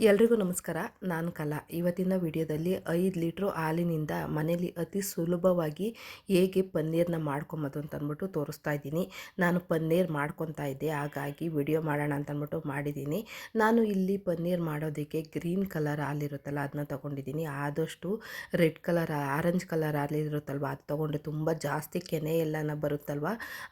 ಎಲ್ರಿಗೂ ನಮಸ್ಕಾರ. ನಾನು ಕಲಾ. ಇವತ್ತಿನ ವಿಡಿಯೋದಲ್ಲಿ 5 ಲೀಟ್ರು ಹಾಲಿನಿಂದ ಮನೇಲಿ ಅತಿ ಸುಲಭವಾಗಿ ಹೇಗೆ ಪನ್ನೀರನ್ನ ಮಾಡ್ಕೊಂಬೋದು ಅಂತ ಅಂದ್ಬಿಟ್ಟು ತೋರಿಸ್ತಾ ಇದ್ದೀನಿ. ನಾನು ಪನ್ನೀರ್ ಮಾಡ್ಕೊತಾ ಇದ್ದೆ, ಹಾಗಾಗಿ ವಿಡಿಯೋ ಮಾಡೋಣ ಅಂತ ಅಂದ್ಬಿಟ್ಟು ಮಾಡಿದ್ದೀನಿ. ನಾನು ಇಲ್ಲಿ ಪನ್ನೀರ್ ಮಾಡೋದಕ್ಕೆ ಗ್ರೀನ್ ಕಲರ್ ಹಾಲಿರುತ್ತಲ್ಲ ಅದನ್ನ ತೊಗೊಂಡಿದ್ದೀನಿ. ಆದಷ್ಟು ರೆಡ್ ಕಲರ್ ಆರೆಂಜ್ ಕಲರ್ ಹಾಲಿರುತ್ತಲ್ವ ಅದು ತೊಗೊಂಡ್ರೆ ತುಂಬ ಜಾಸ್ತಿ ಕೆನೆ ಎಲ್ಲನ ಬರುತ್ತಲ್ವ,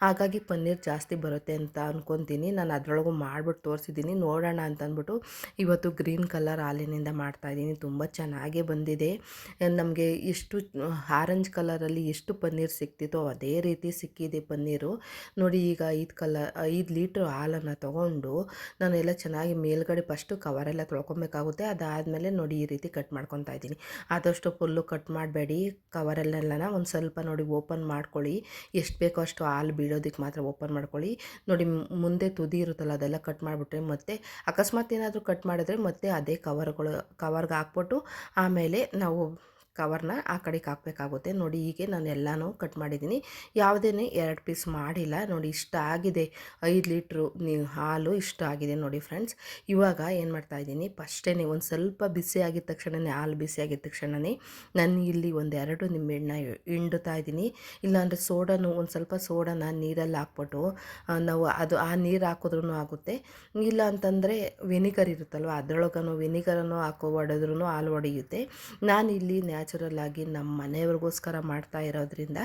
ಹಾಗಾಗಿ ಪನ್ನೀರ್ ಜಾಸ್ತಿ ಬರುತ್ತೆ ಅಂತ ಅಂದ್ಕೊತೀನಿ. ನಾನು ಅದರೊಳಗೂ ಮಾಡಿಬಿಟ್ಟು ತೋರಿಸಿದ್ದೀನಿ, ನೋಡೋಣ ಅಂತ ಅಂದ್ಬಿಟ್ಟು ಇವತ್ತು ಗ್ರೀನ್ ಕಲರ್ ಹಾಲಿನಿಂದ ಮಾಡ್ತಾಯಿದ್ದೀನಿ. ತುಂಬ ಚೆನ್ನಾಗೇ ಬಂದಿದೆ. ನಮಗೆ ಎಷ್ಟು ಆರೆಂಜ್ ಕಲರಲ್ಲಿ ಎಷ್ಟು ಪನ್ನೀರ್ ಸಿಕ್ತಿತ್ತೋ ಅದೇ ರೀತಿ ಸಿಕ್ಕಿದೆ ಪನ್ನೀರು. ನೋಡಿ, ಈಗ 5 ಲೀಟ್ರ್ ಹಾಲನ್ನು ತೊಗೊಂಡು ನಾನೆಲ್ಲ ಚೆನ್ನಾಗಿ ಮೇಲ್ಗಡೆ ಫಸ್ಟು ಕವರೆಲ್ಲ ತೊಳ್ಕೊಬೇಕಾಗುತ್ತೆ. ಅದಾದಮೇಲೆ ನೋಡಿ ಈ ರೀತಿ ಕಟ್ ಮಾಡ್ಕೊತಾ ಇದ್ದೀನಿ. ಆದಷ್ಟು ಫುಲ್ಲು ಕಟ್ ಮಾಡಬೇಡಿ, ಕವರಲ್ಲೆಲ್ಲನ ಒಂದು ಸ್ವಲ್ಪ ನೋಡಿ ಓಪನ್ ಮಾಡ್ಕೊಳ್ಳಿ. ಎಷ್ಟು ಬೇಕೋ ಅಷ್ಟು ಹಾಲು ಬೀಳೋದಕ್ಕೆ ಮಾತ್ರ ಓಪನ್ ಮಾಡ್ಕೊಳ್ಳಿ. ನೋಡಿ, ಮುಂದೆ ತುದಿ ಇರುತ್ತಲ್ಲ ಅದೆಲ್ಲ ಕಟ್ ಮಾಡಿಬಿಟ್ರೆ ಮತ್ತೆ ಅಕಸ್ಮಾತ್ ಏನಾದರೂ ಕಟ್ ಮಾಡಿದ್ರೆ ಮತ್ತೆ ಅದೇ ಕವರ್ಗೆ ಹಾಕ್ಬಿಟ್ಟು ಆಮೇಲೆ ನಾವು ಕವರ್ನ ಆ ಕಡೆಗೆ ಹಾಕಬೇಕಾಗುತ್ತೆ. ನೋಡಿ, ಹೀಗೆ ನಾನು ಎಲ್ಲನೂ ಕಟ್ ಮಾಡಿದ್ದೀನಿ. ಯಾವುದೇ 2 ಪೀಸ್ ಮಾಡಿಲ್ಲ. ನೋಡಿ, ಇಷ್ಟ ಆಗಿದೆ 5 ಲೀಟ್ರು ಹಾಲು ಇಷ್ಟ ಆಗಿದೆ ನೋಡಿ ಫ್ರೆಂಡ್ಸ್. ಇವಾಗ ಏನು ಮಾಡ್ತಾಯಿದ್ದೀನಿ, ಫಸ್ಟೇ ಒಂದು ಸ್ವಲ್ಪ ಬಿಸಿ ಆಗಿದ ತಕ್ಷಣವೇ, ಹಾಲು ಬಿಸಿ ಆಗಿದ ತಕ್ಷಣವೇ ನಾನು ಇಲ್ಲಿ 2 ನಿಂಬೆಹಣ್ಣನ್ನ ಹಿಂಡ್ತಾ ಇದ್ದೀನಿ. ಇಲ್ಲಾಂದರೆ ಒಂದು ಸ್ವಲ್ಪ ಸೋಡಾನ ನೀರಲ್ಲಿ ಹಾಕ್ಬಿಟ್ಟು ನಾವು ಆ ನೀರು ಹಾಕಿದ್ರೂ ಆಗುತ್ತೆ. ಇಲ್ಲ ಅಂತಂದರೆ ವಿನಿಗರ್ ಇರುತ್ತಲ್ವ ಅದರೊಳಗೂ ವಿನಿಗರನ್ನು ಹೊಡೆದ್ರೂ ಹಾಲು ಒಡೆಯುತ್ತೆ. ನಾನಿಲ್ಲಿ ನ್ಯಾಚುರಲ್ಲಾಗಿ ನಮ್ಮ ಮನೆಯವ್ರಿಗೋಸ್ಕರ ಮಾಡ್ತಾ ಇರೋದ್ರಿಂದ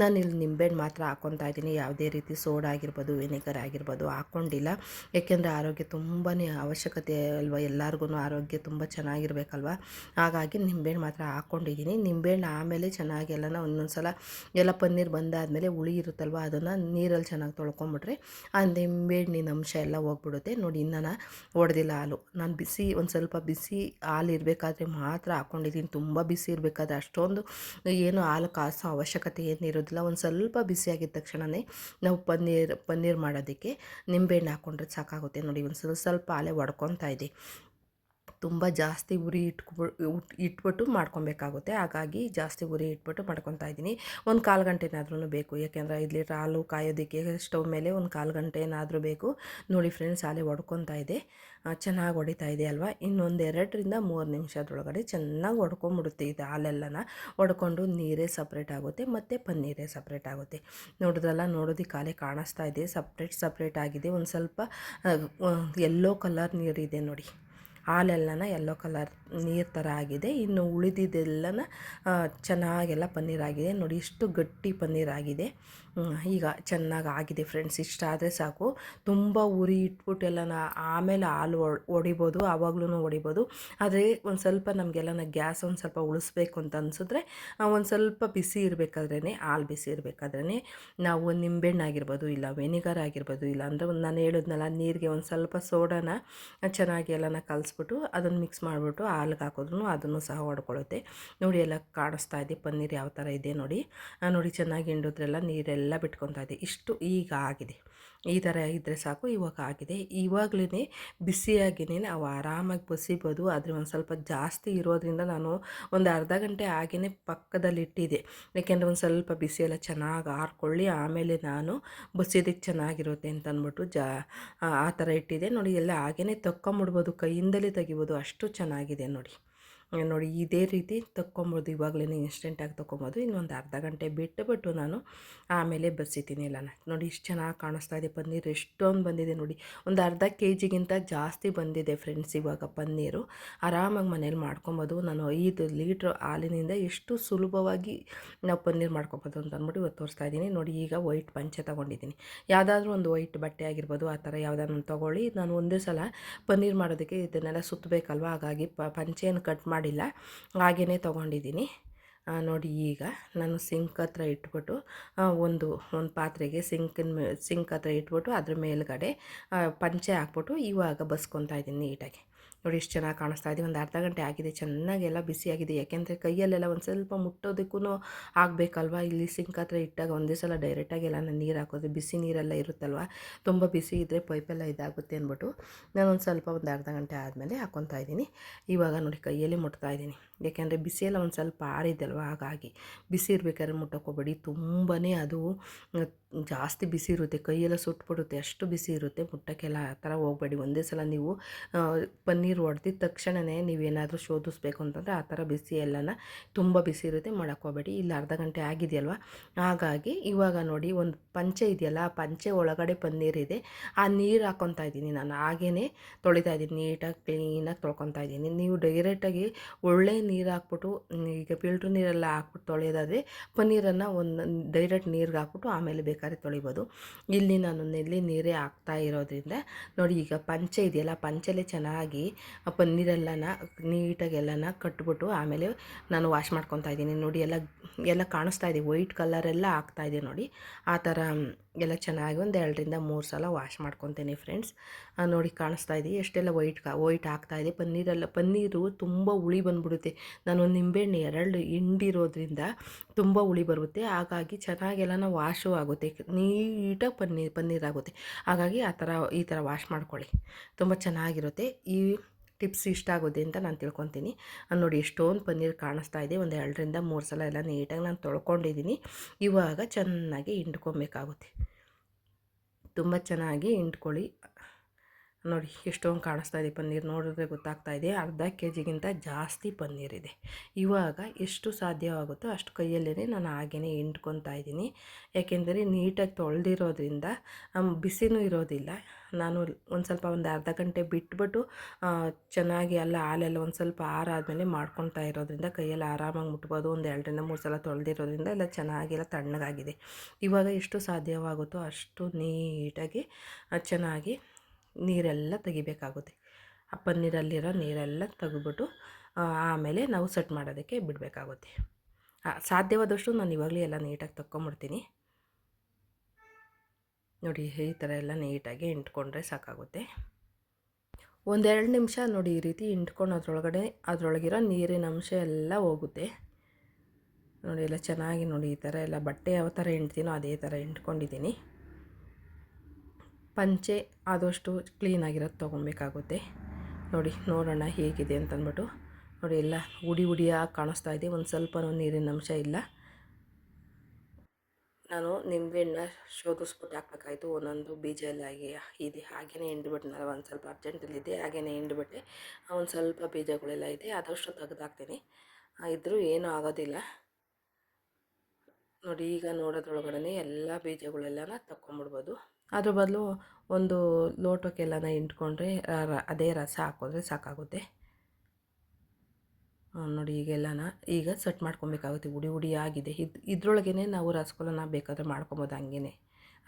ನಾನಿಲ್ಲಿ ನಿಂಬೆಹಣ್ಣು ಮಾತ್ರ ಹಾಕ್ಕೊತಾ ಇದ್ದೀನಿ. ಯಾವುದೇ ರೀತಿ ಸೋಡಾ ಆಗಿರ್ಬೋದು, ವಿನೆಗರ್ ಆಗಿರ್ಬೋದು ಹಾಕ್ಕೊಂಡಿಲ್ಲ. ಏಕೆಂದರೆ ಆರೋಗ್ಯ ತುಂಬಾ ಅವಶ್ಯಕತೆ ಅಲ್ವ, ಎಲ್ಲರಿಗೂ ಆರೋಗ್ಯ ತುಂಬ ಚೆನ್ನಾಗಿರ್ಬೇಕಲ್ವ. ಹಾಗಾಗಿ ನಿಂಬೆಹಣ್ಣು ಮಾತ್ರ ಹಾಕ್ಕೊಂಡಿದ್ದೀನಿ. ನಿಂಬೆಹಣ್ಣು ಆಮೇಲೆ ಚೆನ್ನಾಗಿ ಒಂದೊಂದು ಸಲ ಎಲ್ಲ ಪನ್ನೀರ್ ಬಂದಾದಮೇಲೆ ಹುಳಿ ಇರುತ್ತಲ್ವ ಅದನ್ನು ನೀರಲ್ಲಿ ಚೆನ್ನಾಗಿ ತೊಳ್ಕೊಂಬಿಟ್ರೆ ಆ ನಿಂಬೆಹಣ್ಣಿನ ಅಂಶ ಎಲ್ಲ ಹೋಗ್ಬಿಡುತ್ತೆ. ನೋಡಿ, ನಾನು ಒಡೆದಿಲ್ಲ ಹಾಲು. ನಾನು ಒಂದು ಸ್ವಲ್ಪ ಬಿಸಿ ಹಾಲು ಇರಬೇಕಾದ್ರೆ ಮಾತ್ರ ಹಾಕ್ಕೊಂಡಿದ್ದೀನಿ. ತುಂಬ ಬಿಸಿ ಇರಬೇಕಾದ್ರೆ ಅಷ್ಟೊಂದು ಏನು ಹಾಲು ಕಾಸೋ ಅವಶ್ಯಕತೆ ಏನಿರೋದಿಲ್ಲ. ಒಂದು ಸ್ವಲ್ಪ ಬಿಸಿಯಾಗಿದ್ದ ತಕ್ಷಣವೇ ನಾವು ಪನ್ನೀರ್ ಮಾಡೋದಕ್ಕೆ ನಿಂಬೆಹಣ್ಣು ಹಾಕ್ಕೊಂಡ್ರೆ ಸಾಕಾಗುತ್ತೆ. ನೋಡಿ, ಒಂದು ಸ್ವಲ್ಪ ಹಾಲೇ ಒಡ್ಕೊತಾ ಇದೆ. ತುಂಬ ಜಾಸ್ತಿ ಉರಿ ಇಟ್ಬಿಟ್ಟು ಮಾಡ್ಕೊಬೇಕಾಗುತ್ತೆ. ಹಾಗಾಗಿ ಜಾಸ್ತಿ ಉರಿ ಇಟ್ಬಿಟ್ಟು ಮಾಡ್ಕೊತಾ ಇದ್ದೀನಿ. ಒಂದು 1/4 ಗಂಟೆನಾದ್ರೂ ಬೇಕು, ಯಾಕೆಂದರೆ 5 ಲೀಟ್ರ್ ಹಾಲು ಕಾಯೋದಕ್ಕೆ ಸ್ಟವ್ ಮೇಲೆ ಒಂದು 1/4 ಗಂಟೆ ಏನಾದರೂ ಬೇಕು. ನೋಡಿ ಫ್ರೆಂಡ್ಸ್, ಹಾಲೇ ಒಡ್ಕೊತಾ ಇದೆ, ಚೆನ್ನಾಗಿ ಹೊಡಿತಾ ಇದೆ ಅಲ್ವಾ. ಇನ್ನೊಂದು 2ರಿಂದ 3 ನಿಮಿಷದೊಳಗಡೆ ಚೆನ್ನಾಗಿ ಹೊಡ್ಕೊಂಬಿಡುತ್ತೆ ಇದು ಹಾಲೆಲ್ಲನ. ಹೊಡ್ಕೊಂಡು ನೀರೇ ಸಪ್ರೇಟ್ ಆಗುತ್ತೆ ಮತ್ತು ಪನ್ನೀರೇ ಸಪ್ರೇಟ್ ಆಗುತ್ತೆ. ನೋಡಿದ್ರಲ್ಲ, ನೋಡೋದಕ್ಕೆ ಹಾಲೇ ಕಾಣಿಸ್ತಾ ಇದೆ, ಸಪ್ರೇಟ್ ಆಗಿದೆ. ಒಂದು ಸ್ವಲ್ಪ ಯೆಲ್ಲೋ ಕಲರ್ ನೀರಿದೆ ನೋಡಿ, ಹಾಲೆಲ್ಲನ ಯೆಲ್ಲೋ ಕಲರ್ ನೀರು ಥರ ಆಗಿದೆ. ಇನ್ನು ಉಳಿದಿದ್ದೆಲ್ಲನ ಚೆನ್ನಾಗೆಲ್ಲ ಪನ್ನೀರ್ ಆಗಿದೆ. ನೋಡಿ, ಇಷ್ಟು ಗಟ್ಟಿ ಪನ್ನೀರ್ ಆಗಿದೆ. ಈಗ ಚೆನ್ನಾಗಿ ಆಗಿದೆ ಫ್ರೆಂಡ್ಸ್. ಇಷ್ಟ ಆದರೆ ಸಾಕು. ತುಂಬ ಉರಿ ಇಟ್ಬಿಟ್ಟೆಲ್ಲನ ಆಮೇಲೆ ಹಾಲು ಹೊಡಿಬೋದು, ಆವಾಗಲೂ ಹೊಡಿಬೋದು. ಆದರೆ ಒಂದು ಸ್ವಲ್ಪ ನಮಗೆಲ್ಲನ ಗ್ಯಾಸ್ ಒಂದು ಸ್ವಲ್ಪ ಉಳಿಸ್ಬೇಕು ಅಂತ ಅನಿಸಿದ್ರೆ ಒಂದು ಸ್ವಲ್ಪ ಬಿಸಿ ಇರಬೇಕಾದ್ರೇ, ಹಾಲು ಬಿಸಿ ಇರಬೇಕಾದ್ರೇ ನಾವು ನಿಂಬೆಹಣ್ಣು ಆಗಿರ್ಬೋದು, ಇಲ್ಲ ವಿನಿಗರ್ ಆಗಿರ್ಬೋದು, ಇಲ್ಲ ಅಂದರೆ ನಾನು ಹೇಳಿದ್ನಲ್ಲ ನೀರಿಗೆ ಒಂದು ಸ್ವಲ್ಪ ಸೋಡಾನ ಚೆನ್ನಾಗಿ ಎಲ್ಲನ ಕಲಿಸ್ಬಿಟ್ಟು ಅದನ್ನು ಮಿಕ್ಸ್ ಮಾಡಿಬಿಟ್ಟು ಹಾಲಿಗೆ ಹಾಕಿದ್ರೂ ಅದನ್ನು ಸಹ ಹೊಡ್ಕೊಳ್ಳುತ್ತೆ. ನೋಡಿ, ಎಲ್ಲ ಕಾಣಿಸ್ತಾ ಇದೆ ಪನ್ನೀರ್ ಯಾವ ಥರ ಇದೆ ನೋಡಿ. ನೋಡಿ, ಚೆನ್ನಾಗಿ ಹಿಂಡಿದ್ರೆಲ್ಲ ನೀರೆಲ್ಲ ಬಿಟ್ಕೊತಾ ಇದೆ. ಇಷ್ಟು ಈಗ ಆಗಿದೆ. ಈ ಥರ ಇದ್ದರೆ ಸಾಕು. ಇವಾಗ ಆಗಿದೆ. ಇವಾಗಲೇ ಬಿಸಿಯಾಗಿಯೇ ನಾವು ಆರಾಮಾಗಿ ಬಸಿಬೋದು. ಆದರೆ ಒಂದು ಸ್ವಲ್ಪ ಜಾಸ್ತಿ ಇರೋದ್ರಿಂದ ನಾನು ಒಂದು ಅರ್ಧ ಗಂಟೆ ಆಗಿಯೇ ಪಕ್ಕದಲ್ಲಿ ಇಟ್ಟಿದ್ದೆ. ಯಾಕೆಂದರೆ ಒಂದು ಸ್ವಲ್ಪ ಬಿಸಿಯೆಲ್ಲ ಚೆನ್ನಾಗಿ ಆರಿಕೊಳ್ಳಿ, ಆಮೇಲೆ ನಾನು ಬಸಿಯೋದಕ್ಕೆ ಚೆನ್ನಾಗಿರುತ್ತೆ ಅಂತ ಅಂದ್ಬಿಟ್ಟು ಆ ಥರ ಇಟ್ಟಿದ್ದೆ. ನೋಡಿ, ಎಲ್ಲ ಹಾಗೇ ತಕ್ಕೊಂಬಿಡ್ಬೋದು, ಕೈಯಿಂದಲೇ ತೆಗಿಬೋದು, ಅಷ್ಟು ಚೆನ್ನಾಗಿದೆ ನೋಡಿ. ನೋಡಿ, ಇದೇ ರೀತಿ ತಕ್ಕೊಬೋದು. ಇವಾಗಲೇ ಇನ್ಸ್ಟೆಂಟಾಗಿ ತಗೊಬೋದು. ಇನ್ನೊಂದು ಅರ್ಧ ಗಂಟೆ ಬಿಟ್ಟು ನಾನು ಆಮೇಲೆ ಬಸಿತೀನಿ ಎಲ್ಲನ. ನೋಡಿ, ಇಷ್ಟು ಚೆನ್ನಾಗಿ ಕಾಣಿಸ್ತಾ ಇದೆ ಪನ್ನೀರ್. ಎಷ್ಟೊಂದು ಬಂದಿದೆ ನೋಡಿ, ಒಂದು ಅರ್ಧ KGಗಿಂತ ಜಾಸ್ತಿ ಬಂದಿದೆ ಫ್ರೆಂಡ್ಸ್. ಇವಾಗ ಪನ್ನೀರು ಆರಾಮಾಗಿ ಮನೇಲಿ ಮಾಡ್ಕೊಬೋದು. ನಾನು 5 ಲೀಟ್ರ್ ಹಾಲಿನಿಂದ ಎಷ್ಟು ಸುಲಭವಾಗಿ ನಾವು ಪನ್ನೀರ್ ಮಾಡ್ಕೊಬೋದು ಅಂತ ಅಂದ್ಬಿಟ್ಟು ಇವತ್ತು ತೋರಿಸ್ತಾ ಇದ್ದೀನಿ. ನೋಡಿ, ಈಗ ವೈಟ್ ಪಂಚೆ ತೊಗೊಂಡಿದ್ದೀನಿ. ಯಾವುದಾದ್ರೂ ಒಂದು ವೈಟ್ ಬಟ್ಟೆ ಆಗಿರ್ಬೋದು, ಆ ಥರ ಯಾವುದಾದ್ರು ತೊಗೊಳ್ಳಿ. ನಾನು ಒಂದೇ ಸಲ ಪನ್ನೀರ್ ಮಾಡೋದಕ್ಕೆ ಇದನ್ನೆಲ್ಲ ಸುತ್ತಬೇಕಲ್ವ, ಹಾಗಾಗಿ ಪಂಚೆಯನ್ನು ಕಟ್ ಮಾಡಿಲ್ಲ, ಹಾಗೇ ತೊಗೊಂಡಿದ್ದೀನಿ. ನೋಡಿ, ಈಗ ನಾನು ಸಿಂಕ್ ಹತ್ರ ಇಟ್ಬಿಟ್ಟು ಒಂದು ಪಾತ್ರೆಗೆ ಸಿಂಕ್ ಹತ್ರ ಇಟ್ಬಿಟ್ಟು ಅದ್ರ ಮೇಲ್ಗಡೆ ಪಂಚೆ ಹಾಕ್ಬಿಟ್ಟು ಇವಾಗ ಬಸ್ಕೊತಾ ಇದ್ದೀನಿ ನೀಟಾಗಿ. ನೋಡಿ, ಎಷ್ಟು ಚೆನ್ನಾಗಿ ಕಾಣಿಸ್ತಾ ಇದೆ. ಒಂದು ಅರ್ಧ ಗಂಟೆ ಆಗಿದೆ, ಚೆನ್ನಾಗೆಲ್ಲ ಬಿಸಿಯಾಗಿದೆ. ಯಾಕೆಂದರೆ ಕೈಯಲ್ಲೆಲ್ಲ ಒಂದು ಸ್ವಲ್ಪ ಮುಟ್ಟೋದಕ್ಕೂ ಆಗಬೇಕಲ್ವ. ಇಲ್ಲಿ ಸಿಂಕ್ ಹತ್ರ ಇಟ್ಟಾಗ ಒಂದೇ ಸಲ ಡೈರೆಕ್ಟಾಗಿ ಎಲ್ಲ ನೀರು ಹಾಕೋದು, ಬಿಸಿ ನೀರೆಲ್ಲ ಇರುತ್ತಲ್ವ, ತುಂಬ ಬಿಸಿ ಇದ್ದರೆ ಪೈಪೆಲ್ಲ ಇದಾಗುತ್ತೆ ಅಂದ್ಬಿಟ್ಟು ನಾನು ಒಂದು ಅರ್ಧ ಗಂಟೆ ಆದಮೇಲೆ ಹಾಕ್ಕೊತಾ ಇದ್ದೀನಿ. ಇವಾಗ ನೋಡಿ, ಕೈಯಲ್ಲೇ ಮುಟ್ತಾ ಇದ್ದೀನಿ. ಯಾಕೆಂದರೆ ಬಿಸಿಯೆಲ್ಲ ಒಂದು ಸ್ವಲ್ಪ ಆರಿದ್ದಲ್ವ, ಹಾಗಾಗಿ ಬಿಸಿ ಇರಬೇಕಾದ್ರೆ ಮುಟ್ಟೋಕ್ಕೋಗ್ಬೇಡಿ. ತುಂಬಾ ಅದು ಜಾಸ್ತಿ ಬಿಸಿ ಇರುತ್ತೆ, ಕೈಯೆಲ್ಲ ಸುಟ್ಬಿಡುತ್ತೆ, ಅಷ್ಟು ಬಿಸಿ ಇರುತ್ತೆ. ಮುಟ್ಟಕ್ಕೆಲ್ಲ ಆ ಥರ ಹೋಗಬೇಡಿ. ಒಂದೇ ಸಲ ನೀವು ಪನ್ನೀರ್ ಹೊಡೆದಿದ್ದ ತಕ್ಷಣವೇ ನೀವೇನಾದರೂ ಶೋಧಿಸ್ಬೇಕು ಅಂತಂದರೆ ಆ ಥರ ಬಿಸಿ ಎಲ್ಲನ ತುಂಬ ಬಿಸಿ ಇರುತ್ತೆ, ಮಾಡೋಕ್ಕೆ ಹೋಗಬೇಡಿ. ಇಲ್ಲಿ ಅರ್ಧ ಗಂಟೆ ಆಗಿದೆಯಲ್ವ, ಹಾಗಾಗಿ ಇವಾಗ ನೋಡಿ ಒಂದು ಪಂಚೆ ಇದೆಯಲ್ಲ, ಆ ಪಂಚೆ ಒಳಗಡೆ ಪನ್ನೀರ್ ಇದೆ. ಆ ನೀರು ಹಾಕ್ಕೊತಾ ಇದ್ದೀನಿ ನಾನು, ಹಾಗೇ ತೊಳಿತಾ ಇದ್ದೀನಿ, ನೀಟಾಗಿ ಕ್ಲೀನಾಗಿ ತೊಳ್ಕೊತಾ ಇದ್ದೀನಿ. ನೀವು ಡೈರೆಕ್ಟಾಗಿ ಒಳ್ಳೆ ನೀರು ಹಾಕ್ಬಿಟ್ಟು, ಈಗ ಫಿಲ್ಟ್ರ್ ನೀರೆಲ್ಲ ಹಾಕ್ಬಿಟ್ಟು ತೊಳೆಯೋದಾದರೆ ಪನ್ನೀರನ್ನು ಒಂದು ಡೈರೆಕ್ಟ್ ನೀರಿಗೆ ಹಾಕ್ಬಿಟ್ಟು ಆಮೇಲೆ ಬೇಕಾದ್ರೆ ತೊಳಿಬೋದು. ಇಲ್ಲಿ ನಾನು ನೆಲ್ಲಿ ನೀರೇ ಹಾಕ್ತಾ ಇರೋದ್ರಿಂದ ನೋಡಿ, ಈಗ ಪಂಚೆ ಇದೆಯಲ್ಲ, ಪಂಚೆಲೆ ಚೆನ್ನಾಗಿ ಪನ್ನೀರೆಲ್ಲನ ನೀಟಾಗಿ ಎಲ್ಲನ ಕಟ್ಬಿಟ್ಟು ಆಮೇಲೆ ನಾನು ವಾಶ್ ಮಾಡ್ಕೊತಾ ಇದ್ದೀನಿ. ನೋಡಿ ಎಲ್ಲ ಕಾಣಿಸ್ತಾ ಇದೆ, ವೈಟ್ ಕಲರೆಲ್ಲ ಆಗ್ತಾಯಿದೆ ನೋಡಿ. ಆ ಥರ ಎಲ್ಲ ಚೆನ್ನಾಗಿ ಒಂದು 2ರಿಂದ 3 ಸಲ ವಾಶ್ ಮಾಡ್ಕೊತೀನಿ ಫ್ರೆಂಡ್ಸ್. ನೋಡಿ ಕಾಣಿಸ್ತಾ ಇದೆ ಎಷ್ಟೆಲ್ಲ ವೈಟ್ ಆಗ್ತಾಯಿದೆ. ಪನ್ನೀರು ತುಂಬ ಹುಳಿ ಬಂದ್ಬಿಡುತ್ತೆ. ನಾನು ನಿಂಬೆಹಣ್ಣು 2 ಹಿಂಡಿರೋದ್ರಿಂದ ತುಂಬ ಹುಳಿ ಬರುತ್ತೆ, ಹಾಗಾಗಿ ಚೆನ್ನಾಗೆಲ್ಲ ವಾಶು ಆಗುತ್ತೆ, ನೀಟಾಗಿ ಪನ್ನೀರ್ ಆಗುತ್ತೆ. ಹಾಗಾಗಿ ಈ ಥರ ವಾಶ್ ಮಾಡ್ಕೊಳ್ಳಿ, ತುಂಬ ಚೆನ್ನಾಗಿರುತ್ತೆ. ಈ ಟಿಪ್ಸ್ ಇಷ್ಟ ಆಗುತ್ತೆ ಅಂತ ನಾನು ತಿಳ್ಕೊತೀನಿ. ನೋಡಿ ಎಷ್ಟೊಂದು ಪನ್ನೀರ್ ಕಾಣಿಸ್ತಾ ಇದೆ. ಒಂದು 2ರಿಂದ 3 ಸಲ ಎಲ್ಲ ನೀಟಾಗಿ ನಾನು ತೊಳ್ಕೊಂಡಿದ್ದೀನಿ. ಇವಾಗ ಚೆನ್ನಾಗಿ ಹಿಂಡ್ಕೊಬೇಕಾಗುತ್ತೆ, ತುಂಬ ಚೆನ್ನಾಗಿ ಹಿಂಡ್ಕೊಳ್ಳಿ. ನೋಡಿ ಎಷ್ಟೊಂದು ಕಾಣಿಸ್ತಾ ಇದೆ ಪನ್ನೀರ್, ನೋಡಿದ್ರೆ ಗೊತ್ತಾಗ್ತಾ ಇದೆ ಅರ್ಧ KGಗಿಂತ ಜಾಸ್ತಿ ಪನ್ನೀರ್ ಇದೆ. ಇವಾಗ ಎಷ್ಟು ಸಾಧ್ಯವಾಗುತ್ತೋ ಅಷ್ಟು ಕೈಯಲ್ಲೇ ನಾನು ಹಾಗೇ ಹಿಂಡ್ಕೊತಾ ಇದ್ದೀನಿ. ಯಾಕೆಂದರೆ ನೀಟಾಗಿ ತೊಳೆದಿರೋದ್ರಿಂದ ಬಿಸಿನೂ ಇರೋದಿಲ್ಲ. ನಾನು ಒಂದು ಅರ್ಧ ಗಂಟೆ ಬಿಟ್ಬಿಟ್ಟು ಚೆನ್ನಾಗಿ ಹಾಲೆಲ್ಲ ಒಂದು ಸ್ವಲ್ಪ ಆರಾದಮೇಲೆ ಮಾಡ್ಕೊತಾ ಇರೋದ್ರಿಂದ ಕೈಯಲ್ಲಿ ಆರಾಮಾಗಿ ಮುಟ್ಬೋದು. ಒಂದು 2ರಿಂದ 3 ಸಲ ತೊಳೆದಿರೋದ್ರಿಂದ ಎಲ್ಲ ಚೆನ್ನಾಗೆಲ್ಲ ತಣ್ಣಗಾಗಿದೆ. ಇವಾಗ ಎಷ್ಟು ಸಾಧ್ಯವಾಗುತ್ತೋ ಅಷ್ಟು ನೀಟಾಗಿ ಚೆನ್ನಾಗಿ ನೀರೆಲ್ಲ ತೆಗಿಬೇಕಾಗುತ್ತೆ. ಆ ಪನ್ನೀರಲ್ಲಿರೋ ನೀರೆಲ್ಲ ತೆಗೆದ್ಬಿಟ್ಟು ಆಮೇಲೆ ನಾವು ಸೆಟ್ ಮಾಡೋದಕ್ಕೆ ಬಿಡಬೇಕಾಗುತ್ತೆ. ಸಾಧ್ಯವಾದಷ್ಟು ನಾನು ಇವಾಗಲೇ ಎಲ್ಲ ನೀಟಾಗಿ ತಕ್ಕೊಂಬಿಡ್ತೀನಿ. ನೋಡಿ ಈ ಥರ ಎಲ್ಲ ನೀಟಾಗಿ ಹಿಂಡ್ಕೊಂಡ್ರೆ ಸಾಕಾಗುತ್ತೆ. 1-2 ನಿಮಿಷ ನೋಡಿ ಈ ರೀತಿ ಹಿಂಡ್ಕೊಂಡು ಅದರೊಳಗಿರೋ ನೀರಿನ ಅಂಶ ಎಲ್ಲ ಹೋಗುತ್ತೆ. ನೋಡಿ ಎಲ್ಲ ಚೆನ್ನಾಗಿ ನೋಡಿ ಈ ಥರ ಎಲ್ಲ ಬಟ್ಟೆ ಯಾವ ಥರ ಹಿಂಡ್ತೀನೋ ಅದೇ ಥರ ಹಿಂಡ್ಕೊಂಡಿದ್ದೀನಿ. ಪಂಚೆ ಆದಷ್ಟು ಕ್ಲೀನಾಗಿರೋದು ತೊಗೊಬೇಕಾಗುತ್ತೆ. ನೋಡಿ ನೋಡೋಣ ಹೇಗಿದೆ ಅಂತಂದ್ಬಿಟ್ಟು. ನೋಡಿ ಎಲ್ಲ ಹುಡಿಯಾಗಿ ಕಾಣಿಸ್ತಾ ಇದೆ, ಒಂದು ಸ್ವಲ್ಪನೂ ನೀರಿನ ಅಂಶ ಇಲ್ಲ. ನಾನು ನಿಂಬೆಹಣ್ಣ ಶೋಧಿಸ್ಬಿಟ್ಟು ಹಾಕ್ಬೇಕಾಯ್ತು, ಒಂದೊಂದು ಬೀಜ ಎಲ್ಲ ಇದೆ ಹಾಗೆಯೇ ಹಿಂಡ್ಬಿಟ್ಟು ಒಂದು ಸ್ವಲ್ಪ ಅರ್ಜೆಂಟಲ್ಲಿದ್ದೆ, ಹಾಗೆಯೇ ಹಿಂಡ್ಬಿಟ್ಟೆ. ಒಂದು ಸ್ವಲ್ಪ ಬೀಜಗಳೆಲ್ಲ ಇದೆ, ಆದಷ್ಟು ತೆಗೆದಾಕ್ತೀನಿ, ಇದ್ದರೂ ಏನೂ ಆಗೋದಿಲ್ಲ. ನೋಡಿ ಈಗ ನೋಡೋದ್ರೊಳಗಡೆ ಎಲ್ಲ ಬೀಜಗಳೆಲ್ಲನ ತಕ್ಕೊಂಬಿಡ್ಬೋದು. ಅದ್ರ ಬದಲು ಒಂದು ಲೋಟಕ್ಕೆಲ್ಲನ ಹಿಂಡ್ಕೊಂಡ್ರೆ ಅದೇ ರಸ ಹಾಕಿದ್ರೆ ಸಾಕಾಗುತ್ತೆ. ನೋಡಿ ಈಗ ಸೆಟ್ ಮಾಡ್ಕೊಬೇಕಾಗುತ್ತೆ. ಹುಡಿ ಆಗಿದೆ. ಇದ್ರೊಳಗೇ ನಾವು ರಸಗುಲ್ಲನ ಬೇಕಾದರೆ ಮಾಡ್ಕೊಬೋದು. ಹಂಗೇ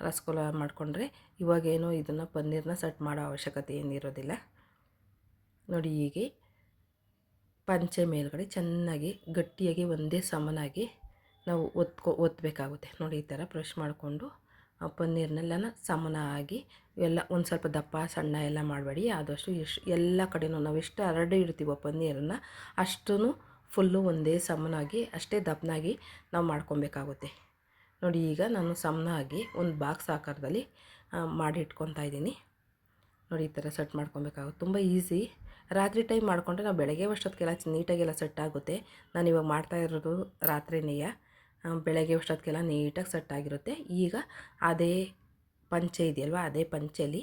ರಸಗುಲ್ಲ ಮಾಡಿಕೊಂಡ್ರೆ ಇವಾಗೇನೋ ಇದನ್ನು ಪನ್ನೀರನ್ನ ಸೆಟ್ ಮಾಡೋ ಅವಶ್ಯಕತೆ ಏನಿರೋದಿಲ್ಲ. ನೋಡಿ ಹೀಗೆ ಪಂಚೆ ಮೇಲ್ಗಡೆ ಚೆನ್ನಾಗಿ ಗಟ್ಟಿಯಾಗಿ ಒಂದೇ ಸಮನಾಗಿ ನಾವು ಒತ್ತಬೇಕಾಗುತ್ತೆ. ನೋಡಿ ಈ ಥರ ಪ್ರೆಶ್ ಮಾಡಿಕೊಂಡು ಪನ್ನೀರ್ನೆಲ್ಲನ ಸಮನಾಗಿ ಎಲ್ಲ ಒಂದು ಸ್ವಲ್ಪ ದಪ್ಪ ಸಣ್ಣ ಎಲ್ಲ ಮಾಡಬೇಡಿ. ಆದಷ್ಟು ಎಲ್ಲ ಕಡೆಯೂ ನಾವು ಎಷ್ಟು ಹರಡಿ ಇಡ್ತೀವೋ ಪನ್ನೀರನ್ನು ಅಷ್ಟೂ ಫುಲ್ಲು ಒಂದೇ ಸಮನಾಗಿ ಅಷ್ಟೇ ದಪ್ಪನಾಗಿ ನಾವು ಮಾಡ್ಕೊಬೇಕಾಗುತ್ತೆ. ನೋಡಿ ಈಗ ನಾನು ಸಮನಾಗಿ ಒಂದು ಬಾಕ್ಸ್ ಆಕಾರದಲ್ಲಿ ಮಾಡಿ ಇಟ್ಕೊತಾ ಇದ್ದೀನಿ. ನೋಡಿ ಈ ಥರ ಸೆಟ್ ಮಾಡ್ಕೊಬೇಕಾಗುತ್ತೆ, ತುಂಬ ಈಸಿ. ರಾತ್ರಿ ಟೈಮ್ ಮಾಡಿಕೊಂಡ್ರೆ ನಾವು ಬೆಳಗ್ಗೆ ಅಷ್ಟೊತ್ತಿಗೆಲ್ಲ ನೀಟಾಗೆಲ್ಲ ಸೆಟ್ ಆಗುತ್ತೆ. ನಾನು ಇವಾಗ ಮಾಡ್ತಾ ಇರೋದು ರಾತ್ರಿನೇ, ಬೆಳಗ್ಗೆ ಅಷ್ಟೊತ್ತಿಗೆಲ್ಲ ನೀಟಾಗಿ ಸೆಟ್ ಆಗಿರುತ್ತೆ. ಈಗ ಅದೇ ಪಂಚೆ ಇದೆಯಲ್ವ, ಅದೇ ಪಂಚೆಯಲ್ಲಿ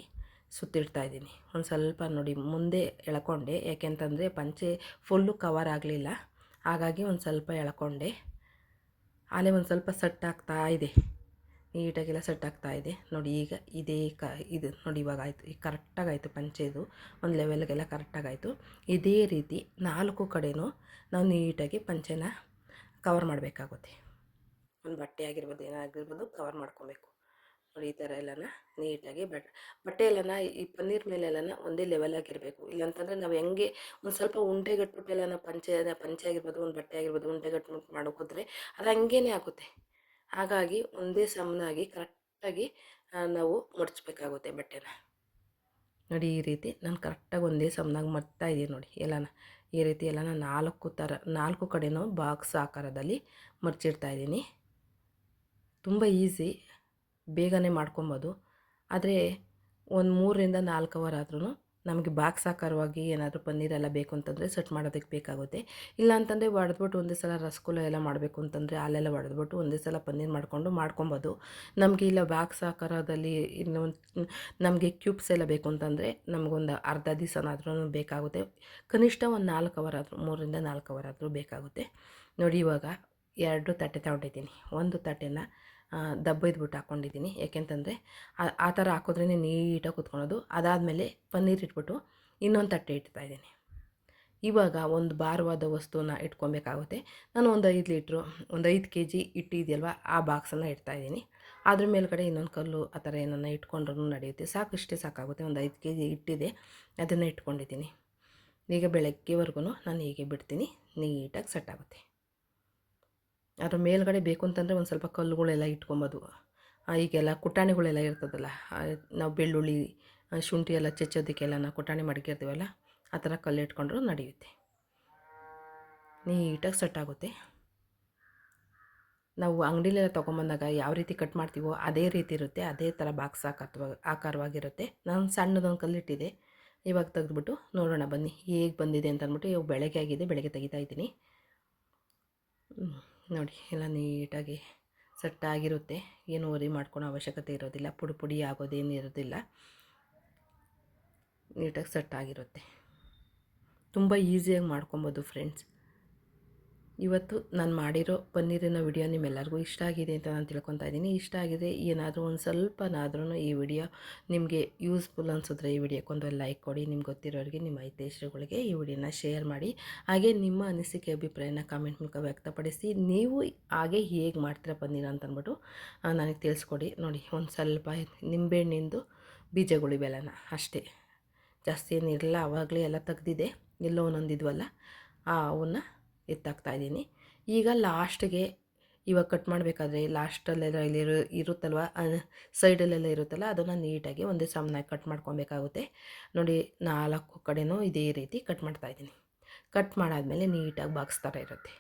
ಸುತ್ತಿಡ್ತಾ ಇದ್ದೀನಿ. ಒಂದು ಸ್ವಲ್ಪ ನೋಡಿ ಮುಂದೆ ಎಳ್ಕೊಂಡೆ, ಯಾಕೆಂತಂದರೆ ಪಂಚೆ ಫುಲ್ಲು ಕವರ್ ಆಗಲಿಲ್ಲ, ಹಾಗಾಗಿ ಒಂದು ಸ್ವಲ್ಪ ಎಳ್ಕೊಂಡೆ. ಆಲೇ ಒಂದು ಸ್ವಲ್ಪ ಸೆಟ್ ಆಗ್ತಾ ಇದೆ, ನೀಟಾಗೆಲ್ಲ ಸೆಟ್ ಆಗ್ತಾ ಇದೆ. ನೋಡಿ ಈಗ ಇದು ನೋಡಿ ಇವಾಗ ಆಯಿತು, ಈಗ ಕರೆಕ್ಟಾಗಾಯಿತು ಪಂಚೆದು ಒಂದು ಲೆವೆಲ್ಗೆಲ್ಲ ಕರೆಕ್ಟಾಗಾಯಿತು. ಇದೇ ರೀತಿ 4 ಕಡೆಯೂ ನಾವು ನೀಟಾಗಿ ಪಂಚೆನ ಕವರ್ ಮಾಡಬೇಕಾಗುತ್ತೆ. ಒಂದು ಬಟ್ಟೆ ಆಗಿರ್ಬೋದು ಏನಾಗಿರ್ಬೋದು ಕವರ್ ಮಾಡ್ಕೊಬೇಕು. ನೋಡಿ ಈ ಥರ ಎಲ್ಲನ ನೀಟಾಗಿ ಬಟ್ಟೆ ಎಲ್ಲನ ಈ ಪನ್ನೀರ್ ಮೇಲೆಲ್ಲನ ಒಂದೇ ಲೆವೆಲಾಗಿರಬೇಕು. ಇಲ್ಲಾಂತಂದರೆ ನಾವು ಹೆಂಗೆ ಒಂದು ಸ್ವಲ್ಪ ಉಂಡೆಗಟ್ಬಿಟ್ಟು ಎಲ್ಲನ ಪಂಚೆ ಆಗಿರ್ಬೋದು ಒಂದು ಬಟ್ಟೆ ಆಗಿರ್ಬೋದು ಉಂಡೆಗಟ್ಬಿಟ್ಟು ಮಾಡೋಕ್ಕೋದ್ರೆ ಅದು ಹಂಗೇ ಆಗುತ್ತೆ. ಹಾಗಾಗಿ ಒಂದೇ ಸಮನಾಗಿ ಕರೆಕ್ಟಾಗಿ ನಾವು ಮಡಚಬೇಕಾಗುತ್ತೆ ಬಟ್ಟೆನ. ನೋಡಿ ಈ ರೀತಿ ನಾನು ಕರೆಕ್ಟಾಗಿ ಒಂದೇ ಸಮನಾಗಿ ಮಡ್ತಾ ಇದ್ದೀನಿ. ನೋಡಿ ಎಲ್ಲನ ಈ ರೀತಿ ಎಲ್ಲನ 4 ಕಡೆಯೂ ಬಾಕ್ಸ್ ಆಕಾರದಲ್ಲಿ ಮಡ್ಚಿಡ್ತಾಯಿದ್ದೀನಿ. ತುಂಬ ಈಸಿ, ಬೇಗನೆ ಮಾಡ್ಕೊಬೋದು. ಆದರೆ ಒಂದು 3ರಿಂದ 4 ಅವರ್ ಆದ್ರೂ ನಮಗೆ ಬಾಕ್ಸ್ ಆಕಾರವಾಗಿ ಏನಾದರೂ ಪನ್ನೀರೆಲ್ಲ ಬೇಕು ಅಂತಂದರೆ ಸೆಟ್ ಮಾಡೋದಕ್ಕೆ ಬೇಕಾಗುತ್ತೆ. ಇಲ್ಲ ಅಂತಂದರೆ ಒಡೆದ್ಬಿಟ್ಟು ಒಂದೇ ಸಲ ರಸಗುಲ್ಲ ಎಲ್ಲ ಮಾಡಬೇಕು ಅಂತಂದರೆ ಹಾಲೆಲ್ಲ ಒಡೆದ್ಬಿಟ್ಟು ಒಂದೇ ಸಲ ಪನ್ನೀರ್ ಮಾಡ್ಕೊಬೋದು. ನಮಗೆ ಇಲ್ಲ ಬಾಕ್ಸ್ ಆಕಾರದಲ್ಲಿ ನಮಗೆ ಕ್ಯೂಬ್ಸ್ ಎಲ್ಲ ಬೇಕು ಅಂತಂದರೆ ನಮಗೊಂದು ಅರ್ಧ ದಿವಸನಾದ್ರೂ ಬೇಕಾಗುತ್ತೆ. ಕನಿಷ್ಠ ಒಂದು 4 ಅವರ್ ಆದರೂ 3ರಿಂದ 4 ಅವರ್ ಆದರೂ ಬೇಕಾಗುತ್ತೆ. ನೋಡಿ ಇವಾಗ 2 ತಟ್ಟೆ ತಗೊಂಡಿದ್ದೀನಿ. ಒಂದು ತಟ್ಟೆನ ದಬ್ಬೈದ್ಬಿಟ್ಟು ಹಾಕ್ಕೊಂಡಿದ್ದೀನಿ. ಯಾಕೆಂತಂದರೆ ಆ ಥರ ಹಾಕಿದ್ರೇ ನೀಟಾಗಿ ಕುತ್ಕೊಳೋದು. ಅದಾದಮೇಲೆ ಪನ್ನೀರ್ ಇಟ್ಬಿಟ್ಟು ಇನ್ನೊಂದು ತಟ್ಟೆ ಇಡ್ತಾಯಿದ್ದೀನಿ. ಇವಾಗ ಒಂದು ಭಾರವಾದ ವಸ್ತುನ ಇಟ್ಕೊಬೇಕಾಗುತ್ತೆ. ನಾನು ಒಂದು 5 ಲೀಟ್ರು ಒಂದು 5 kg ಹಿಟ್ಟು ಇದೆಯಲ್ವ ಆ ಬಾಕ್ಸನ್ನು ಇಡ್ತಾಯಿದ್ದೀನಿ. ಅದ್ರ ಮೇಲ್ಗಡೆ ಇನ್ನೊಂದು ಕಲ್ಲು ಆ ಥರ ಏನನ್ನ ಇಟ್ಕೊಂಡ್ರೂ ನಡೆಯುತ್ತೆ. ಇಷ್ಟೇ ಸಾಕಾಗುತ್ತೆ. ಒಂದು 5 kg ಹಿಟ್ಟಿದೆ, ಅದನ್ನು ಇಟ್ಕೊಂಡಿದ್ದೀನಿ. ಈಗ ಬೆಳಗ್ಗೆವರೆಗೂ ನಾನು ಹೀಗೆ ಬಿಡ್ತೀನಿ, ನೀಟಾಗಿ ಸೆಟ್ ಆಗುತ್ತೆ. ಅದ್ರ ಮೇಲ್ಗಡೆ ಬೇಕು ಅಂತಂದರೆ ಒಂದು ಸ್ವಲ್ಪ ಕಲ್ಲುಗಳೆಲ್ಲ ಇಟ್ಕೊಬೋದು. ಈಗೆಲ್ಲ ಕುಟಾಣಿಗಳೆಲ್ಲ ಇರ್ತದಲ್ಲ, ನಾವು ಬೆಳ್ಳುಳ್ಳಿ ಶುಂಠಿ ಎಲ್ಲ ಚೆಚ್ಚೋದಕ್ಕೆಲ್ಲ ನಾವು ಕುಟಾಣಿ ಮಡಗಿರ್ತೀವಲ್ಲ, ಆ ಥರ ಕಲ್ಲು ಇಟ್ಕೊಂಡ್ರೂ ನಡೆಯುತ್ತೆ. ನೀಟಾಗಿ ಸೆಟ್ ಆಗುತ್ತೆ. ನಾವು ಅಂಗಡಿಲೆಲ್ಲ ತೊಗೊಂಬಂದಾಗ ಯಾವ ರೀತಿ ಕಟ್ ಮಾಡ್ತೀವೋ ಅದೇ ರೀತಿ ಇರುತ್ತೆ. ಅದೇ ಥರ ಬಾಕ್ಸ್ ಆಕಾರವಾಗಿರುತ್ತೆ. ನಾನು ಸಣ್ಣದೊಂದು ಕಲ್ಲಿಟ್ಟಿದೆ. ಇವಾಗ ತೆಗೆದ್ಬಿಟ್ಟು ನೋಡೋಣ ಬನ್ನಿ ಹೇಗೆ ಬಂದಿದೆ ಅಂತ ಅಂದ್ಬಿಟ್ಟು. ಇವಾಗ ಬೆಳಗ್ಗೆ ಆಗಿದೆ, ಬೆಳಗ್ಗೆ ತೆಗಿತಾ ಇದ್ದೀನಿ. ನೋಡಿ ಎಲ್ಲ ನೀಟಾಗಿ ಸೆಟ್ಟಾಗಿರುತ್ತೆ. ಏನು ವರಿ ಮಾಡ್ಕೊಳೋ ಅವಶ್ಯಕತೆ ಇರೋದಿಲ್ಲ. ಪುಡಿ ಆಗೋದೇನು ಇರೋದಿಲ್ಲ. ನೀಟಾಗಿ ಸೆಟ್ಟಾಗಿರುತ್ತೆ. ತುಂಬ ಈಸಿಯಾಗಿ ಮಾಡ್ಕೊಬೋದು ಫ್ರೆಂಡ್ಸ್. ಇವತ್ತು ನಾನು ಮಾಡಿರೋ ಪನ್ನೀರಿನ ವಿಡಿಯೋ ನಿಮ್ಮೆಲ್ಲರಿಗೂ ಇಷ್ಟ ಆಗಿದೆ ಅಂತ ನಾನು ತಿಳ್ಕೊತಾ ಇದ್ದೀನಿ. ಇಷ್ಟ ಆಗಿದೆ, ಏನಾದರೂ ಒಂದು ಸ್ವಲ್ಪನಾದ್ರೂ ಈ ವಿಡಿಯೋ ನಿಮಗೆ ಯೂಸ್ಫುಲ್ ಅನಿಸಿದ್ರೆ ಈ ವಿಡಿಯೋಕ್ಕೊಂದು ಲೈಕ್ ಕೊಡಿ. ನಿಮ್ಗೆ ಗೊತ್ತಿರೋರಿಗೆ, ನಿಮ್ಮ ಹಿತೈಷಿಗಳಿಗೆ ಈ ವಿಡಿಯೋನ ಶೇರ್ ಮಾಡಿ. ಹಾಗೆ ನಿಮ್ಮ ಅನಿಸಿಕೆ ಅಭಿಪ್ರಾಯನ ಕಾಮೆಂಟ್ ಮೂಲಕ ವ್ಯಕ್ತಪಡಿಸಿ. ನೀವು ಹಾಗೆ ಹೇಗೆ ಮಾಡ್ತೀರಾ ಪನ್ನೀರ್ ಅಂತಂದ್ಬಿಟ್ಟು ನನಗೆ ತಿಳಿಸ್ಕೊಡಿ. ನೋಡಿ, ಒಂದು ಸ್ವಲ್ಪ ನಿಂಬೆಹಣ್ಣಿಂದು ಬೀಜಗಳು ಇವೆಲ್ಲನ ಅಷ್ಟೇ, ಜಾಸ್ತಿ ಏನಿರಲ್ಲ. ಆವಾಗಲೇ ಎಲ್ಲ ತೆಗ್ದಿದೆ, ಎಲ್ಲೋ ಒಂದೊಂದಿದ್ವಲ್ಲ ಅವನ್ನ ಎತ್ತಾಕ್ತಾಯಿದ್ದೀನಿ. ಈಗ ಲಾಸ್ಟಿಗೆ ಇವಾಗ ಕಟ್ ಮಾಡಬೇಕಾದ್ರೆ ಲಾಸ್ಟಲ್ಲೆಲ್ಲ ಇಲ್ಲಿ ಇರುತ್ತಲ್ವ, ಸೈಡಲ್ಲೆಲ್ಲ ಇರುತ್ತಲ್ಲ, ಅದನ್ನು ನೀಟಾಗಿ ಒಂದೇ ಸಮನಾಗಿ ಕಟ್ ಮಾಡ್ಕೊಬೇಕಾಗುತ್ತೆ. ನೋಡಿ, 4 ಕಡೆನೂ ಇದೇ ರೀತಿ ಕಟ್ ಮಾಡ್ತಾಯಿದ್ದೀನಿ. ಕಟ್ ಮಾಡಾದಮೇಲೆ ನೀಟಾಗಿ ಬಾಕ್ಸ್ ಥರ ಇರುತ್ತೆ.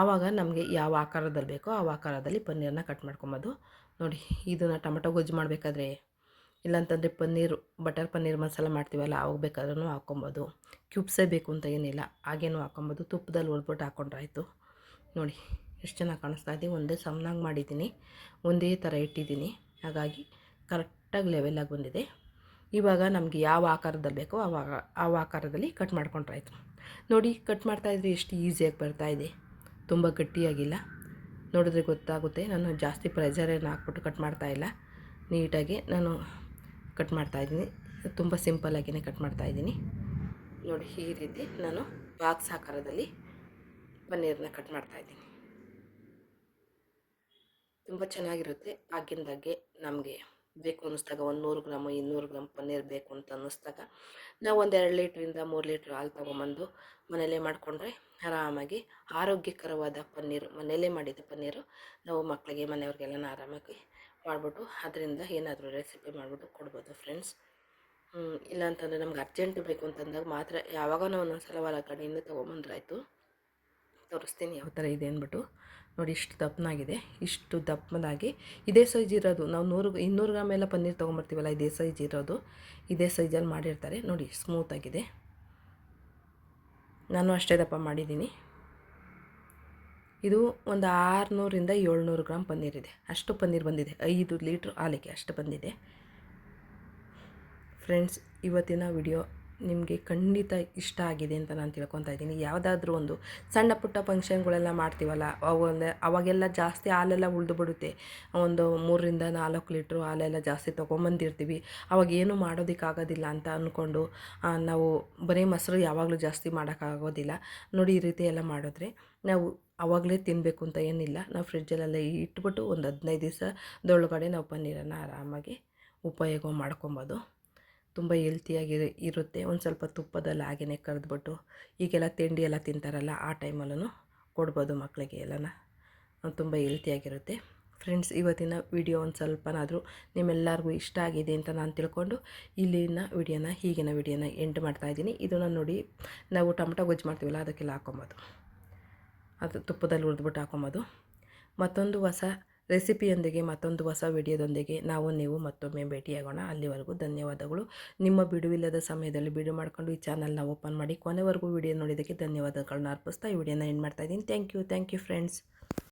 ಆವಾಗ ನಮಗೆ ಯಾವ ಆಕಾರದಲ್ಲಿ ಬೇಕೋ ಆ ಆಕಾರದಲ್ಲಿ ಪನ್ನೀರನ್ನ ಕಟ್ ಮಾಡ್ಕೊಬೋದು. ನೋಡಿ, ಇದನ್ನು ಟೊಮೆಟೊ ಗೊಜ್ಜು ಮಾಡಬೇಕಾದ್ರೆ, ಇಲ್ಲಾಂತಂದರೆ ಬಟರ್ ಪನ್ನೀರ್ ಮಸಾಲ ಮಾಡ್ತೀವಲ್ಲ, ಅವಾಗ ಬೇಕಾದ್ರೂ ಹಾಕ್ಕೊಬೋದು. ಕ್ಯೂಬ್ಸೇ ಬೇಕು ಅಂತ ಏನಿಲ್ಲ, ಹಾಗೇನೂ ಹಾಕ್ಕೊಬೋದು. ತುಪ್ಪದಲ್ಲಿ ಹುರಿದ್ಬಿಟ್ಟು ಹಾಕ್ಕೊಂಡ್ರಾಯ್ತು. ನೋಡಿ ಎಷ್ಟು ಚೆನ್ನಾಗಿ ಕಾಣಿಸ್ತಾ ಇದೆ. ಒಂದೇ ಸಮನಾಗಿ ಮಾಡಿದ್ದೀನಿ, ಒಂದೇ ಥರ ಇಟ್ಟಿದ್ದೀನಿ. ಹಾಗಾಗಿ ಕರೆಕ್ಟಾಗಿ ಲೆವೆಲಾಗಿ ಬಂದಿದೆ. ಇವಾಗ ನಮಗೆ ಯಾವ ಆಕಾರದಲ್ಲಿ ಬೇಕೋ ಆ ಆಕಾರದಲ್ಲಿ ಕಟ್ ಮಾಡ್ಕೊಂಡ್ರಾಯ್ತು. ನೋಡಿ, ಕಟ್ ಮಾಡ್ತಾಯಿದ್ರೆ ಎಷ್ಟು ಈಸಿಯಾಗಿ ಬರ್ತಾಯಿದೆ. ತುಂಬ ಗಟ್ಟಿಯಾಗಿಲ್ಲ. ನೋಡಿದ್ರೆ ಗೊತ್ತಾಗುತ್ತೆ. ನಾನು ಜಾಸ್ತಿ ಪ್ರೆಷರೇನು ಹಾಕ್ಬಿಟ್ಟು ಕಟ್ ಮಾಡ್ತಾಯಿಲ್ಲ. ನೀಟಾಗಿ ನಾನು ಕಟ್ ಮಾಡ್ತಾಯಿದ್ದೀನಿ. ತುಂಬ ಸಿಂಪಲ್ಲಾಗಿಯೇ ಕಟ್ ಮಾಡ್ತಾಯಿದ್ದೀನಿ. ನೋಡಿ, ಈ ರೀತಿ ನಾನು ಬಾಕ್ಸ್ ಆಕಾರದಲ್ಲಿ ಪನ್ನೀರನ್ನ ಕಟ್ ಮಾಡ್ತಾಯಿದ್ದೀನಿ. ತುಂಬ ಚೆನ್ನಾಗಿರುತ್ತೆ. ಆಗಿಂದಾಗೆ ನಮಗೆ ಬೇಕು ಅನ್ನಿಸ್ದಾಗ 100 ಗ್ರಾಮು 200 ಗ್ರಾಮ್ ಪನ್ನೀರ್ ಬೇಕು ಅಂತ ಅನ್ನಿಸ್ದಾಗ ನಾವು ಒಂದು 2 ಲೀಟ್ರಿಂದ 3 ಲೀಟ್ರ್ ಹಾಲು ತೊಗೊಂಬಂದು ಮನೆಯಲ್ಲೇ ಮಾಡಿಕೊಂಡ್ರೆ ಆರಾಮಾಗಿ ಆರೋಗ್ಯಕರವಾದ ಪನ್ನೀರು, ಮನೆಯಲ್ಲೇ ಮಾಡಿದ ಪನ್ನೀರು ನಾವು ಮಕ್ಕಳಿಗೆ, ಮನೆಯವ್ರಿಗೆಲ್ಲ ಆರಾಮಾಗಿ ಮಾಡಿಬಿಟ್ಟು ಅದರಿಂದ ಏನಾದರೂ ರೆಸಿಪಿ ಮಾಡಿಬಿಟ್ಟು ಕೊಡ್ಬೋದು ಫ್ರೆಂಡ್ಸ್. ಇಲ್ಲಾಂತಂದರೆ ನಮ್ಗೆ ಅರ್ಜೆಂಟ್ ಬೇಕು ಅಂತಂದಾಗ ಮಾತ್ರ ಯಾವಾಗನೋ ಒಂದೊಂದ್ಸಲ ಹೊರಗಡೆಯಿಂದ ತೊಗೊಂಬಂದ್ರಾಯ್ತು. ತೋರಿಸ್ತೀನಿ ಯಾವ ಥರ ಇದೆ ಅಂದ್ಬಿಟ್ಟು. ನೋಡಿ, ಇಷ್ಟು ದಪ್ಪನಾಗಿದೆ. ಇಷ್ಟು ದಪ್ಪನಾಗಿ ಇದೇ ಸೈಜ್ ಇರೋದು, ನಾವು 200 ಗ್ರಾಮ್ ಎಲ್ಲ ಪನ್ನೀರ್ ತೊಗೊಂಬರ್ತೀವಲ್ಲ, ಇದೇ ಸೈಜ್ ಇರೋದು, ಇದೇ ಸೈಜಲ್ಲಿ ಮಾಡಿರ್ತಾರೆ. ನೋಡಿ, ಸ್ಮೂತಾಗಿದೆ. ನಾನು ಅಷ್ಟೇ ದಪ್ಪ ಮಾಡಿದ್ದೀನಿ. ಇದು ಒಂದು 600ರಿಂದ 700 ಗ್ರಾಮ್ ಪನ್ನೀರ್ ಇದೆ. ಅಷ್ಟು ಪನ್ನೀರ್ ಬಂದಿದೆ. 5 ಲೀಟ್ರ್ ಹಾಲಿಗೆ ಅಷ್ಟು ಬಂದಿದೆ ಫ್ರೆಂಡ್ಸ್. ಇವತ್ತಿನ ವಿಡಿಯೋ ನಿಮಗೆ ಖಂಡಿತ ಇಷ್ಟ ಆಗಿದೆ ಅಂತ ನಾನು ತಿಳ್ಕೊತಾ ಇದ್ದೀನಿ. ಯಾವುದಾದ್ರೂ ಒಂದು ಸಣ್ಣ ಪುಟ್ಟ ಫಂಕ್ಷನ್ಗಳೆಲ್ಲ ಮಾಡ್ತೀವಲ್ಲ, ಅವಾಗೆಲ್ಲ ಜಾಸ್ತಿ ಹಾಲೆಲ್ಲ ಉಳಿದು ಬಿಡುತ್ತೆ. ಒಂದು 3ರಿಂದ 4 ಲೀಟ್ರು ಹಾಲೆಲ್ಲ ಜಾಸ್ತಿ ತೊಗೊಂಬಂದಿರ್ತೀವಿ. ಅವಾಗ ಏನೂ ಮಾಡೋದಕ್ಕಾಗೋದಿಲ್ಲ ಅಂತ ಅಂದ್ಕೊಂಡು ನಾವು ಬರೀ ಮೊಸರು ಯಾವಾಗಲೂ ಜಾಸ್ತಿ ಮಾಡೋಕ್ಕಾಗೋದಿಲ್ಲ. ನೋಡಿ, ಈ ರೀತಿ ಎಲ್ಲ ಮಾಡಿದ್ರೆ ನಾವು ಆವಾಗಲೇ ತಿನ್ನಬೇಕು ಅಂತ ಏನಿಲ್ಲ. ನಾವು ಫ್ರಿಡ್ಜಲ್ಲೆಲ್ಲ ಇಟ್ಬಿಟ್ಟು ಒಂದು 15 ದಿವಸದೊಳಗಡೆ ನಾವು ಪನ್ನೀರನ್ನು ಆರಾಮಾಗಿ ಉಪಯೋಗ ಮಾಡ್ಕೊಬೋದು. ತುಂಬ ಹೆಲ್ತಿಯಾಗಿ ಇರುತ್ತೆ. ಒಂದು ಸ್ವಲ್ಪ ತುಪ್ಪದಲ್ಲಿ ಹಾಗೆಯೇ ಕರೆದ್ಬಿಟ್ಟು, ಈಗೆಲ್ಲ ತಿಂಡಿ ಎಲ್ಲ ತಿಂತಾರಲ್ಲ, ಆ ಟೈಮಲ್ಲೂ ಕೊಡ್ಬೋದು ಮಕ್ಕಳಿಗೆ ಎಲ್ಲನ. ತುಂಬ ಹೆಲ್ತಿಯಾಗಿರುತ್ತೆ ಫ್ರೆಂಡ್ಸ್. ಇವತ್ತಿನ ವಿಡಿಯೋ ಒಂದು ಸ್ವಲ್ಪನಾದರೂ ನಿಮ್ಮೆಲ್ಲರಿಗೂ ಇಷ್ಟ ಆಗಿದೆ ಅಂತ ನಾನು ತಿಳ್ಕೊಂಡು ಈಗಿನ ವಿಡಿಯೋನ ಎಂಡ್ ಮಾಡ್ತಾಯಿದ್ದೀನಿ. ಇದನ್ನು ನೋಡಿ, ನಾವು ಟೊಮೆಟೊ ಗೊಜ್ಜು ಮಾಡ್ತೀವಲ್ಲ, ಅದಕ್ಕೆಲ್ಲ ಹಾಕ್ಕೊಬೋದು. ಅದು ತುಪ್ಪದಲ್ಲಿ ಹುರಿದ್ಬಿಟ್ಟು ಹಾಕ್ಕೊಬೋದು. ಮತ್ತೊಂದು ಹೊಸ ರೆಸಿಪಿಯೊಂದಿಗೆ ಮತ್ತೊಂದು ಹೊಸ ವಿಡಿಯೋದೊಂದಿಗೆ ನೀವು ಮತ್ತೊಮ್ಮೆ ಭೇಟಿಯಾಗೋಣ. ಅಲ್ಲಿವರೆಗೂ ಧನ್ಯವಾದಗಳು. ನಿಮ್ಮ ಬಿಡುವಿಲ್ಲದ ಸಮಯದಲ್ಲಿ ಬಿಡು ಮಾಡಿಕೊಂಡು ಈ ಚಾನಲ್ನ ಓಪನ್ ಮಾಡಿ ಕೊನೆವರೆಗೂ ವಿಡಿಯೋ ನೋಡಿದ್ದಕ್ಕೆ ಧನ್ಯವಾದಗಳನ್ನ ಅರ್ಪಿಸ್ತಾ ಈ ವಿಡಿಯೋನ ಎಂಡ್ ಮಾಡ್ತಾ ಇದ್ದೀನಿ. Thank you friends.